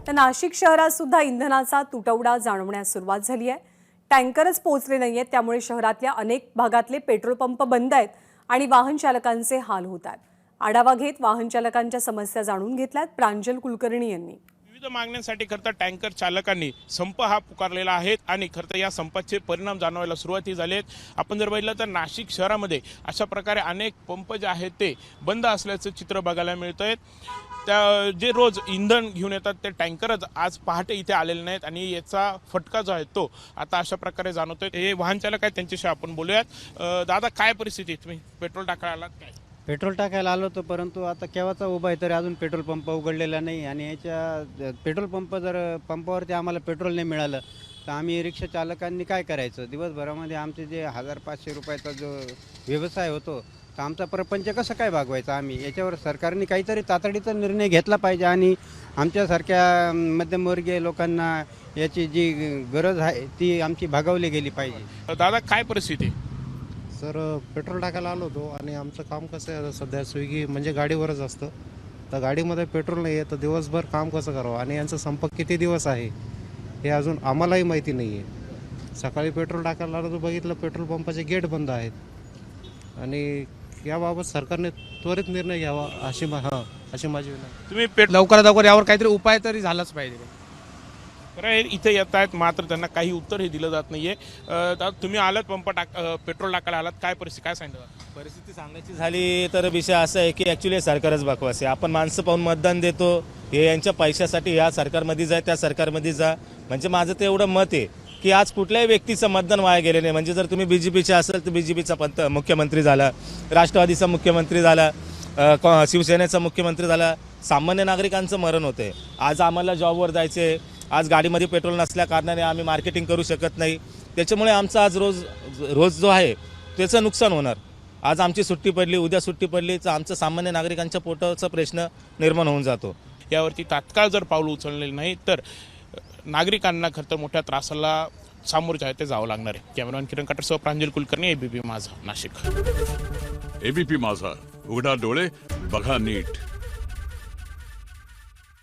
तर नाशिक शहरात सुद्धा इंधनाचा तुटवडा जाणवण्यास सुरुवात झाली आहे। टँकरच पोहोचले नाहीयेत, त्यामुळे शहरातल्या अनेक भागातले पेट्रोल पंप बंद आहेत आणि वाहन चालकांचे हाल होत आहेत। आढावा घेत वाहन चालकांच्या समस्या जाणून घेतल्यात प्रांजल कुलकर्णी यांनी। विविध मागण्यांसाठी खरं तर टँकर चालकांनी संप हा पुकारलेला आहे आणि खरं तर या संपाचे परिणाम जाणवायला सुरुवात झाली आहेत। आपण जर पाहिलं तर नाशिक शहरामध्ये अशा प्रकारे अनेक पंप जे आहेत ते बंद असल्याचं चित्र बघायला मिळतंय। त्या जे रोज इंधन घेऊन येतात ते टँकरच आज पहाटे इथे आलेले नाहीत आणि याचा फटका जो आहे तो आता अशा प्रकारे जाणवतोय। हे वाहन चालक आहेत, त्यांच्याशी आपण बोलूयात। दादा, काय परिस्थिती, तुम्ही पेट्रोल टाकायला आलात काय? पेट्रोल टाकायला आलो होतो, परंतु आता केव्हाचा उभा आहे तरी अजून पेट्रोल पंप उघडलेला नाही आणि याच्या पेट्रोल पंप जर पंपावरती आम्हाला पेट्रोल नाही मिळालं तर आम्ही रिक्षा चालकांनी काय करायचं? दिवसभरामध्ये आमचे जे 1500 रुपयाचा जो व्यवसाय होतो तर आमचा प्रपंच कसं काय भागवायचा आम्ही? याच्यावर सरकारने काहीतरी तातडीचा निर्णय घेतला पाहिजे आणि आमच्यासारख्या मध्यमवर्गीय लोकांना याची जी गरज आहे ती आमची भागवली गेली पाहिजे। दादा, काय परिस्थिती? सर, पेट्रोल टाकायला आलो होतो आणि आमचं काम कसं आहे, सध्या स्विगी म्हणजे गाडीवरच असतं, तर गाडीमध्ये पेट्रोल नाही आहे तर दिवसभर काम कसं करावं आणि यांचा संप किती दिवस आहे हे अजून आम्हालाही माहिती नाही आहे। सकाळी पेट्रोल टाकायला आलो तर बघितलं पेट्रोल पंपाचे गेट बंद आहेत आणि याबाबत सरकारने त्वरित निर्णय घ्यावा अशी माझी विनंती। तुम्ही लवकरात लवकर यावर काहीतरी उपाय तरी झालाच पाहिजे। खरं आहे, इथे येत आहेत मात्र त्यांना काही उत्तर हे दिलं जात नाहीये। तुम्ही आलात पेट्रोल टाकायला आलात, काय परिस्थिती, काय सांगितलं? परिस्थिती सांगायची झाली तर विषय असा आहे की ॲक्च्युली सरकारच बकवास आहे। आपण माणसं पाहून मतदान देतो, हे यांच्या पैशासाठी या सरकारमध्ये जा त्या सरकारमध्ये जा, म्हणजे माझं तर एवढं मत आहे की आज कुठल्याही व्यक्तीचं मतदान वाया गेले नाही। म्हणजे जर तुम्ही BJPचे असेल तर BJPचा मुख्यमंत्री झाला, राष्ट्रवादीचा मुख्यमंत्री झाला, शिवसेनेचा मुख्यमंत्री झाला, सामान्य नागरिकांचं मरण होते। आज आम्हाला जॉबवर जायचे, आज गाडीमध्ये पेट्रोल नसल्या कारणाने आम्ही मार्केटिंग करू शकत नाही, त्याच्यामुळे आमचं आज रोज जो आहे त्याचं नुकसान होणार। आज आमची सुट्टी पडली, उद्या सुट्टी पडली तर आमचं सामान्य नागरिकांच्या पोटाचा प्रश्न निर्माण होऊन जातो। यावरती तात्काळ जर पाऊल उचलले नाही तर नागरिकांना खरं तर मोठ्या त्रासाला सामोरे जे आहे ते जावं लागणार आहे। कॅमेरामॅन किरण काटरसह प्रांजल कुलकर्णी, ABP माझा, नाशिक। ABP माझा, उघडा डोळे बघा नीट।